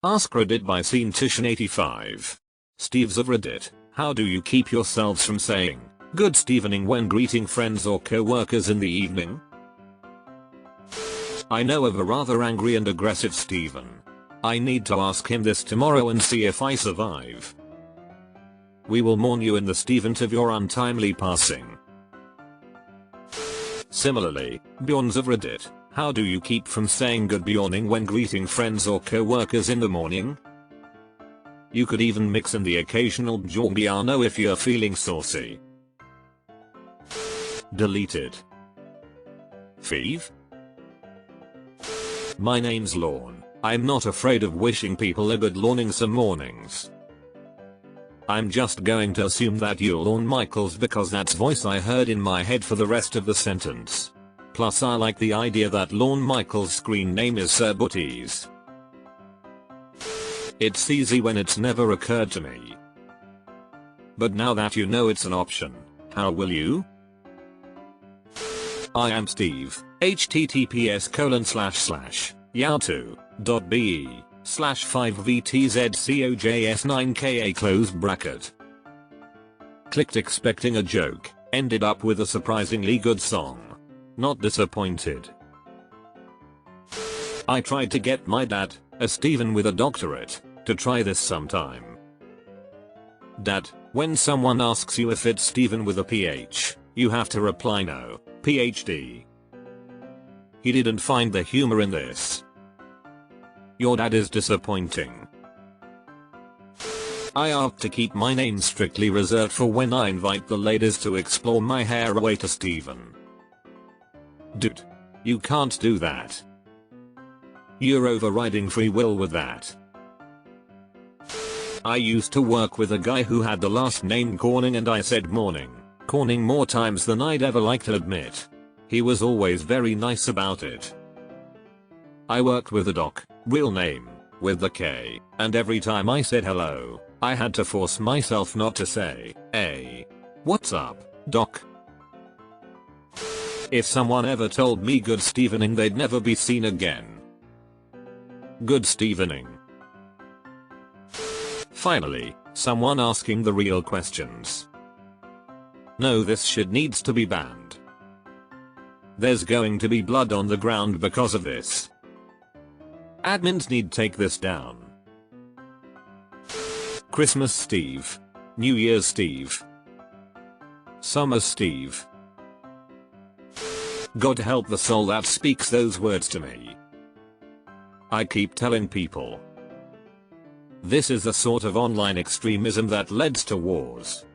Ask Reddit by Scene85. Steves of Reddit, how do you keep yourselves from saying, good Stevening when greeting friends or co-workers in the evening? I know of a rather angry and aggressive Steven. I need to ask him this tomorrow and see if I survive. We will mourn you in the Stevent of your untimely passing. Similarly, Bjorns of Reddit, how do you keep from saying good Bjorning when greeting friends or co-workers in the morning? You could even mix in the occasional Bjorgiano if you're feeling saucy. Deleted. Feeve? My name's Lorne. I'm not afraid of wishing people a good lorning some mornings. I'm just going to assume that you're Lorne Michaels because that's voice I heard in my head for the rest of the sentence. Plus I like the idea that Lorne Michaels' screen name is Sir Butties. It's easy when it's never occurred to me. But now that you know it's an option, how will you? I am Steve. https://yahoo.be/5vtzcojs9ka close bracket. Clicked expecting a joke, ended up with a surprisingly good song. Not disappointed. I tried to get my dad, a Steven with a doctorate, to try this sometime. Dad, when someone asks you if it's Steven with a PH, you have to reply no, PhD. He didn't find the humor in this. Your dad is disappointing. I opt to keep my name strictly reserved for when I invite the ladies to explore my hairway to Steven. Dude. You can't do that. You're overriding free will with that. I used to work with a guy who had the last name Corning and I said morning, Corning more times than I'd ever like to admit. He was always very nice about it. I worked with a doc, real name, with the K, and every time I said hello, I had to force myself not to say, hey, what's up, doc? If someone ever told me good Stevening they'd never be seen again. Good Stevening. Finally, someone asking the real questions. No, this shit needs to be banned. There's going to be blood on the ground because of this. Admins need take this down. Christmas Steve. New Year's Steve. Summer Steve. God help the soul that speaks those words to me. I keep telling people. This is the sort of online extremism that leads to wars.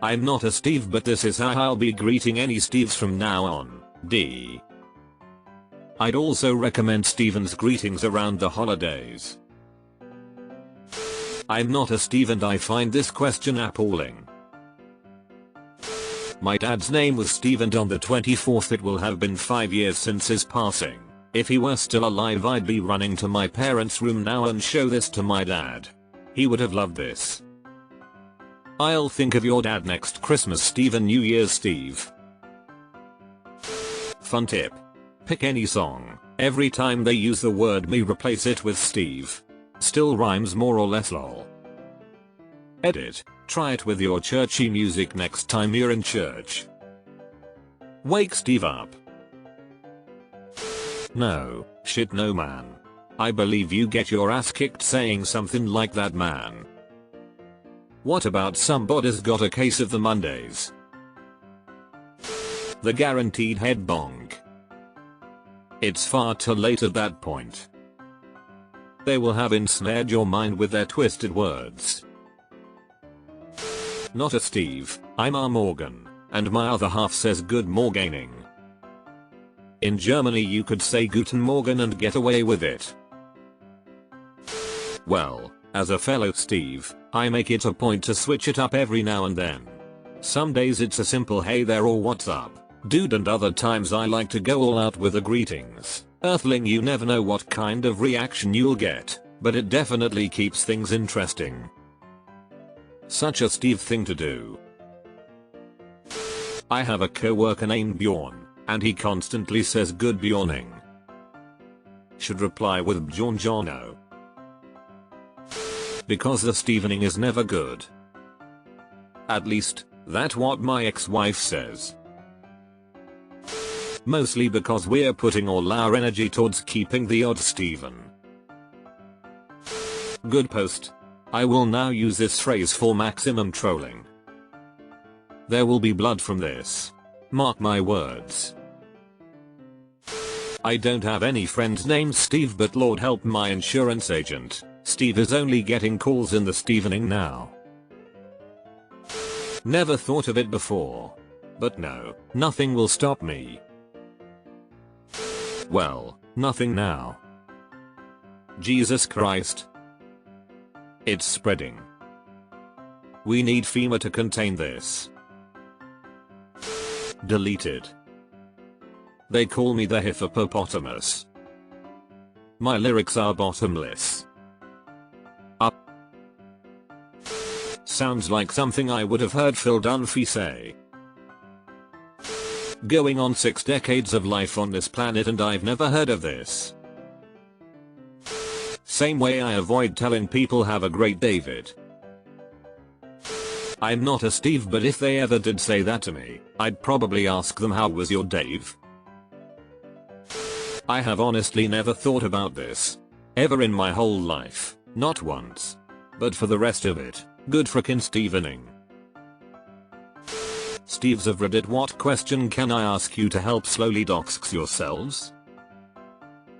I'm not a Steve but this is how I'll be greeting any Steves from now on, D. I'd also recommend Steven's greetings around the holidays. I'm not a Steve and I find this question appalling. My dad's name was Steve and on the 24th it will have been 5 years since his passing. If he were still alive I'd be running to my parents' room now and show this to my dad. He would have loved this. I'll think of your dad next Christmas Steve and New Year's Steve. Fun tip. Pick any song. Every time they use the word me replace it with Steve. Still rhymes more or less lol. Edit. Try it with your churchy music next time you're in church. Wake Steve up. No, shit no man. I believe you get your ass kicked saying something like that man. What about somebody's got a case of the Mondays? The guaranteed head bonk. It's far too late at that point. They will have ensnared your mind with their twisted words. Not a Steve, I'm a Morgan, and my other half says good morganing. In Germany you could say Guten Morgen and get away with it. Well, as a fellow Steve, I make it a point to switch it up every now and then. Some days it's a simple hey there or what's up, dude, and other times I like to go all out with the greetings. Earthling, you never know what kind of reaction you'll get, but it definitely keeps things interesting. Such a Steve thing to do. I have a coworker named Bjorn, and he constantly says good Bjorning. should reply with buongiorno. Because the Stevening is never good. At least, that's what my ex-wife says. Mostly because we're putting all our energy towards keeping the odd Steven. Good post. I will now use this phrase for maximum trolling. There will be blood from this. Mark my words. I don't have any friends named Steve, but Lord help my insurance agent. Steve is only getting calls in the Stevening now. Never thought of it before. But no, nothing will stop me. Well, nothing now. Jesus Christ. It's spreading. We need FEMA to contain this. Deleted. They call me the hippopotamus. My lyrics are bottomless. Up. Sounds like something I would have heard Phil Dunphy say. Going on 6 decades of life on this planet and I've never heard of this. Same way I avoid telling people have a great David. I'm not a Steve, but if they ever did say that to me, I'd probably ask them how was your Dave? I have honestly never thought about this. Ever in my whole life, not once. But for the rest of it, good frickin' Stevening. Steves of Reddit, what question can I ask you to help slowly dox yourselves?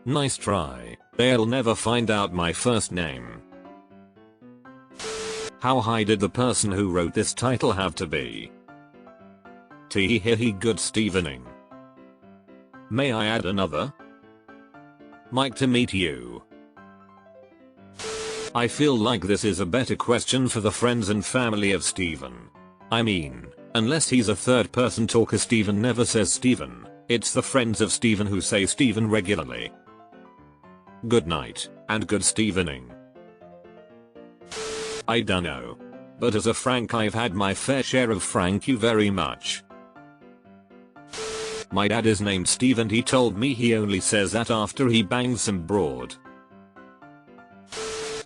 Nice try, they'll never find out my first name. How high did the person who wrote this title have to be? Tee hee hee, good Stevening. May I add another? Mike to meet you. I feel like this is a better question for the friends and family of Steven. I mean, unless he's a third person talker, Steven never says Steven, it's the friends of Steven who say Steven regularly. Good night, and good Stevening. I dunno. But as a Frank, I've had my fair share of thank you very much. My dad is named Steve and he told me he only says that after he bangs some broad.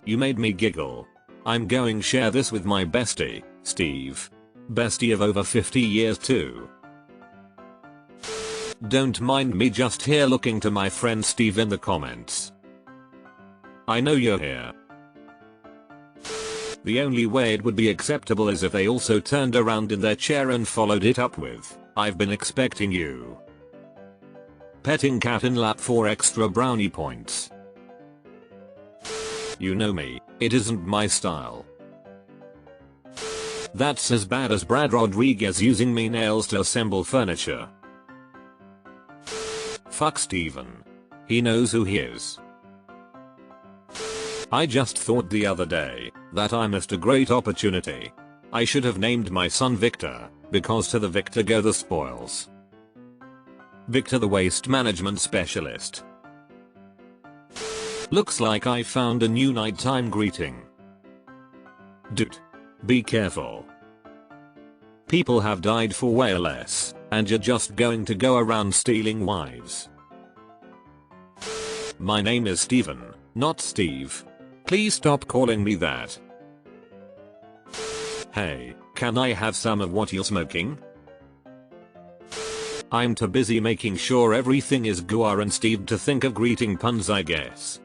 You made me giggle. I'm going share this with my bestie, Steve. Bestie of over 50 years too. Don't mind me, just here looking to my friend Steve in the comments. I know you're here. The only way it would be acceptable is if they also turned around in their chair and followed it up with, I've been expecting you. Petting cat in lap for extra brownie points. You know me, it isn't my style. That's as bad as Brad Rodriguez using me nails to assemble furniture. Fuck Steven. He knows who he is. I just thought the other day that I missed a great opportunity. I should have named my son Victor, because to the victor go the spoils. Victor the waste management specialist. Looks like I found a new nighttime greeting. Dude. Be careful. People have died for way less, and you're just going to go around stealing wives. My name is Steven, not Steve. Please stop calling me that. Hey, can I have some of what you're smoking? I'm too busy making sure everything is Guar and Steve to think of greeting puns, I guess.